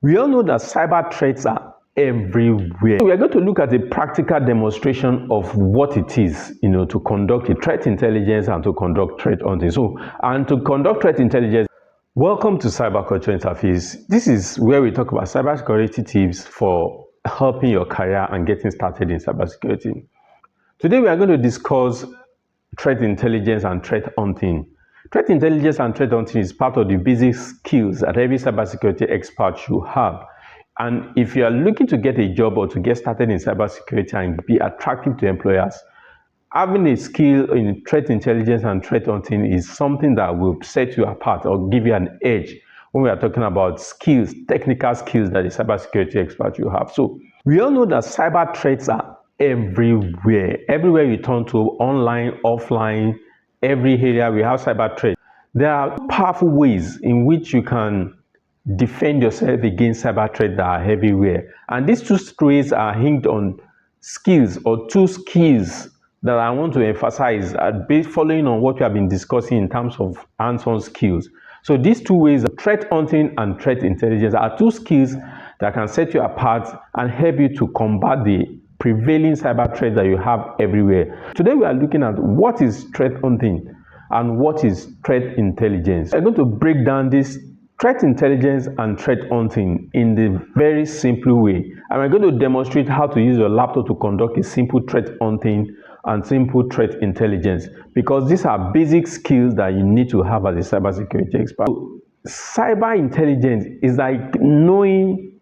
We all know that cyber threats are everywhere. So we are going to look at a practical demonstration of what it is, to conduct a threat intelligence and to conduct threat hunting. And to conduct threat intelligence, welcome to Cyber Culture Interface. This is where we talk about cybersecurity tips for helping your career and getting started in cybersecurity. Today we are going to discuss threat intelligence and threat hunting. Threat intelligence and threat hunting is part of the basic skills that every cybersecurity expert should have. And if you are looking to get a job or to get started in cybersecurity and be attractive to employers, having a skill in threat intelligence and threat hunting is something that will set you apart or give you an edge when we are talking about skills, technical skills that a cybersecurity expert you have. So we all know that cyber threats are everywhere. Everywhere you turn to, online, offline, every area we have cyber threats. There are powerful ways in which you can defend yourself against cyber threats that are everywhere. And these two ways are hinged on skills or two skills that I want to emphasize, following on what we have been discussing in terms of hands-on skills. So these two ways, threat hunting and threat intelligence, are two skills that can set you apart and help you to combat the prevailing cyber threats that you have everywhere. Today we are looking at what is threat hunting and what is threat intelligence. I'm going to break down this threat intelligence and threat hunting in the very simple way. And we're going to demonstrate how to use your laptop to conduct a simple threat hunting and simple threat intelligence, because these are basic skills that you need to have as a cybersecurity expert. So, cyber intelligence is like knowing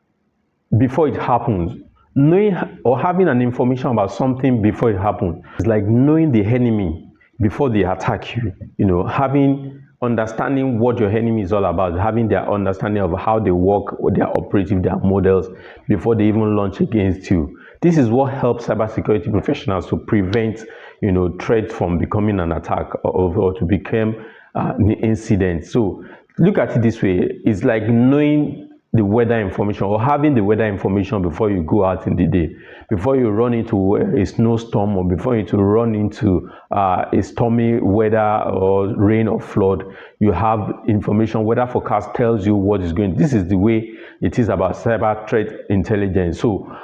before it happens, knowing or having an information about something before it happens. It's like knowing the enemy before they attack you, having understanding what your enemy is all about, having their understanding of how they work, their operative, their models before they even launch against you. This is what helps cybersecurity professionals to prevent, threats from becoming an attack or to become an incident. So look at it this way: it's like knowing the weather information or having the weather information before you go out in the day, before you run into a snowstorm or before you run into a stormy weather or rain or flood. You have information. Weather forecast tells you what is going. This is the way it is about cyber threat intelligence. So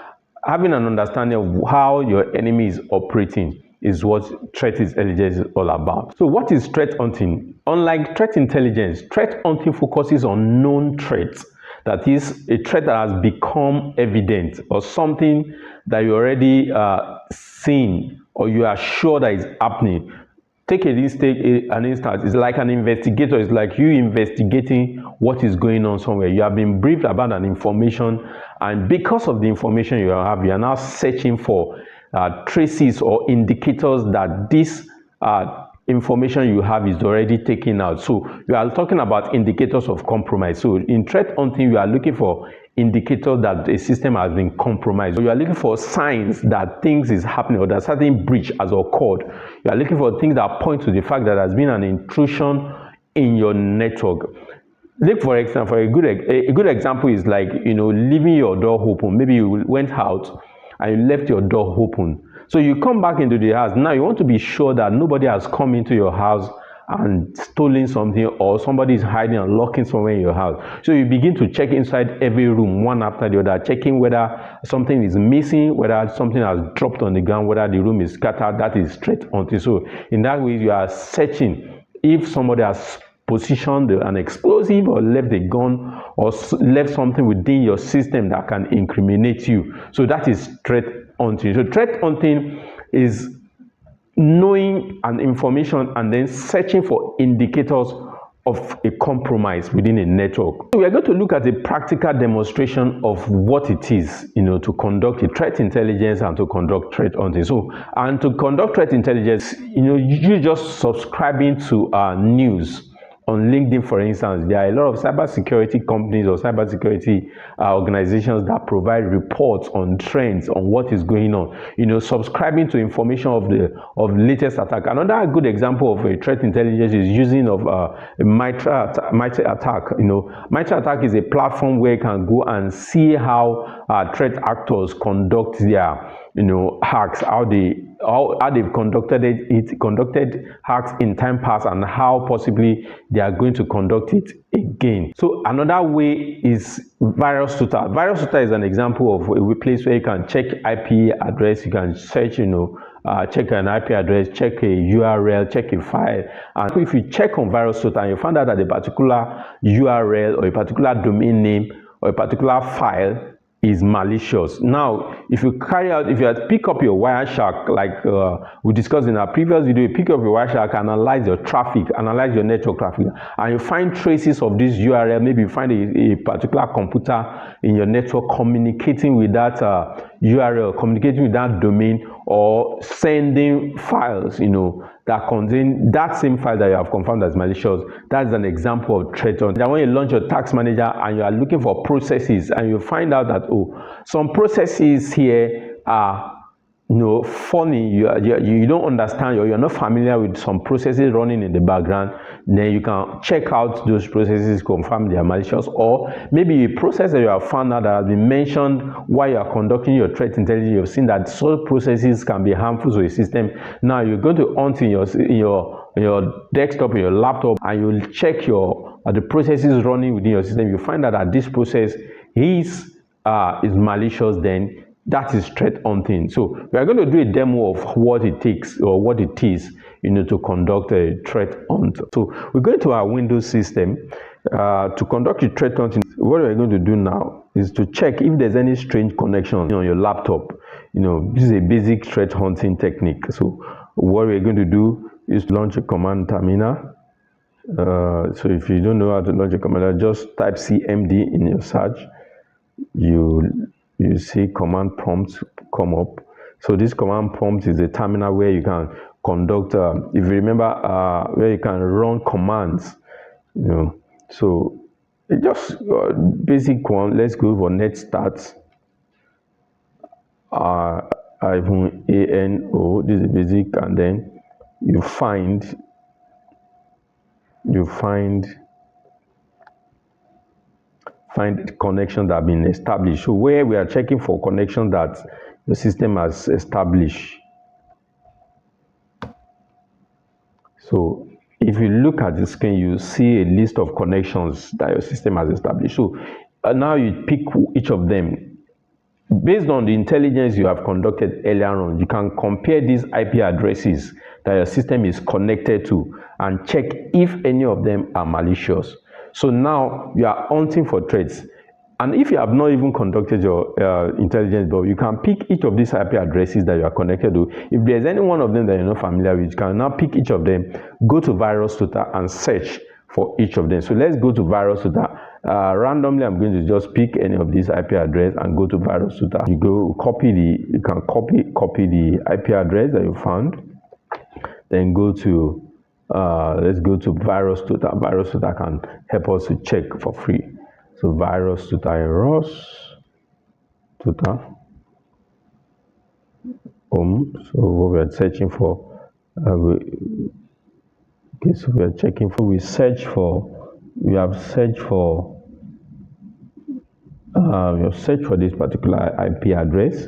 having an understanding of how your enemy is operating is what threat intelligence is all about. So what is threat hunting? Unlike threat intelligence, threat hunting focuses on known threats. That is a threat that has become evident or something that you already seen or you are sure that is happening. Take an instance. It's like an investigator. It's like you investigating what is going on somewhere. You have been briefed about an information, and because of the information you have, you are now searching for traces or indicators that this information you have is already taken out. So you are talking about indicators of compromise. So in threat hunting, you are looking for indicators that a system has been compromised. So you are looking for signs that things is happening or that certain breach has occurred. You are looking for things that point to the fact that there has been an intrusion in your network. Look, for example, a good example is like, leaving your door open. Maybe you went out and you left your door open. So you come back into the house. Now you want to be sure that nobody has come into your house and stolen something, or somebody is hiding and locking somewhere in your house. So you begin to check inside every room, one after the other, checking whether something is missing, whether something has dropped on the ground, whether the room is scattered. That is threat hunting. So in that way, you are searching if somebody has positioned an explosive or left a gun or left something within your system that can incriminate you. So that is threat hunting. So threat hunting is knowing an information and then searching for indicators of a compromise within a network. So we are going to look at a practical demonstration of what it is, to conduct a threat intelligence and to conduct threat hunting. So, and to conduct threat intelligence, you just subscribing to news on LinkedIn, for instance. There are a lot of cybersecurity companies or cybersecurity organizations that provide reports on trends, on what is going on. Subscribing to information of the latest attack. Another good example of a threat intelligence is using of a MITRE attack. MITRE attack is a platform where you can go and see how threat actors conduct their hacks, how they've conducted hacks in time past, and how possibly they are going to conduct it again. So another way is virus tutor. Virus tutor is an example of a place where you can check IP address, you can search, check an IP address, check a URL, check a file, and if you check on virus tutor and you find out that a particular URL or a particular domain name or a particular file is malicious. Now, if you pick up your Wireshark, like we discussed in our previous video, you pick up your Wireshark, analyze your traffic, analyze your network traffic, and you find traces of this URL. Maybe you find a particular computer in your network communicating with that URL, communicating with that domain, or sending files, that contain that same file that you have confirmed as malicious. That's an example of threat hunting. Then when you launch your task manager and you are looking for processes and you find out that some processes here are funny, you don't understand, or you're not familiar with some processes running in the background, then you can check out those processes, confirm they are malicious. Or maybe a process that you have found out that has been mentioned while you are conducting your threat intelligence, you've seen that such processes can be harmful to a system. Now you're going to hunt in your desktop, in your laptop, and you'll check the processes running within your system. You find out that this process is malicious, then that is threat hunting. So we are going to do a demo of what it takes, or what it is, to conduct a threat hunt. So we're going to our Windows system to conduct a threat hunting. What we're going to do now is to check if there's any strange connection on your laptop. This is a basic threat hunting technique. So what we're going to do is launch a command terminal. So if you don't know how to launch a command, just type CMD in your search. You see command prompts come up. So this command prompt is a terminal where you can conduct, if you remember, where you can run commands. So just basic one. Let's go for net start. -ano. This is basic, and then you find connections that have been established. So where we are checking for connections that the system has established. So if you look at the screen, you see a list of connections that your system has established. So now you pick each of them. Based on the intelligence you have conducted earlier on, you can compare these IP addresses that your system is connected to and check if any of them are malicious. So now you are hunting for threats. And if you have not even conducted your intelligence, but you can pick each of these IP addresses that you are connected to. If there's any one of them that you're not familiar with, you can now pick each of them, go to virus tutor and search for each of them. So let's go to virus tutor. Randomly, I'm going to just pick any of these IP address and go to virus tutor. You can copy the IP address that you found. Then go to let's go to virus tutor. Virus tutor can help us to check for free. So virus tutor, ROS tutor. So what we are searching for, so we are checking for. We have searched for this particular IP address,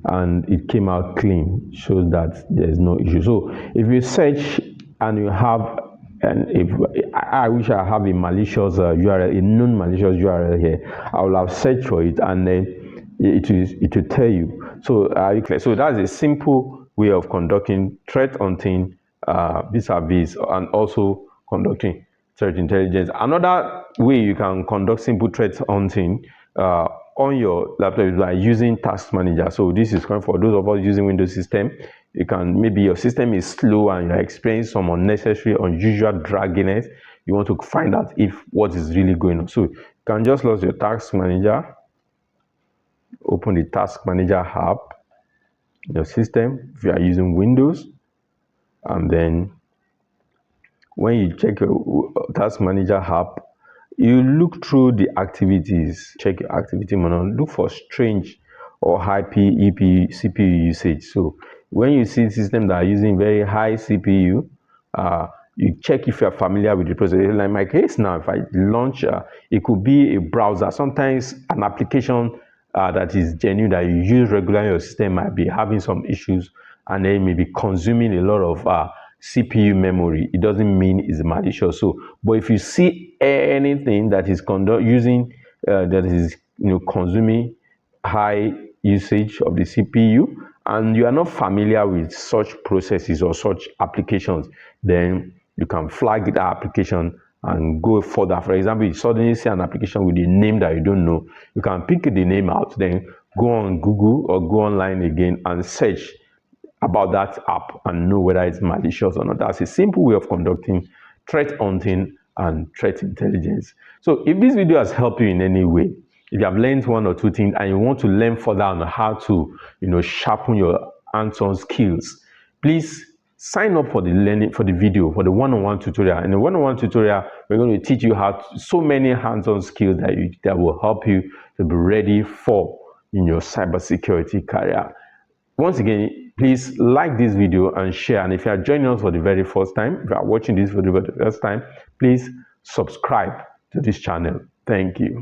and it came out clean. Shows that there is no issue. So if you search and you have, and if I wish I have a malicious URL, a known malicious URL here, I will have searched for it, and then it will tell you. So so that's a simple way of conducting threat hunting vis-a-vis, and also conducting threat intelligence. Another way you can conduct simple threat hunting on your laptop is by using task manager. So this is going for those of us using Windows system. You can, maybe your system is slow and you're experiencing some unnecessary, unusual dragginess. You want to find out if what is really going on. So you can just launch your task manager, open the task manager app in your system if you are using Windows, and then when you check your task manager app, you look through the activities, check your activity monitor, look for strange or high EP CPU usage. So when you see systems that are using very high CPU, you check if you are familiar with the process. Like in my case now, if I launch, it could be a browser. Sometimes an application that is genuine, that you use regularly, your system might be having some issues, and then may be consuming a lot of CPU memory. It doesn't mean it's malicious. So, but if you see anything that is using that is consuming high usage of the CPU, and you are not familiar with such processes or such applications, then you can flag that application and go further. For example, you suddenly see an application with a name that you don't know, you can pick the name out, then go on Google or go online again and search about that app and know whether it's malicious or not. That's a simple way of conducting threat hunting and threat intelligence. So if this video has helped you in any way, if you have learned one or two things and you want to learn further on how to sharpen your hands-on skills, please sign up for the video, for the one-on-one tutorial. In the one-on-one tutorial, we're going to teach you so many hands-on skills that will help you to be ready for your cybersecurity career. Once again, please like this video and share. And if you are joining us for the very first time, if you are watching this video for the first time, please subscribe to this channel. Thank you.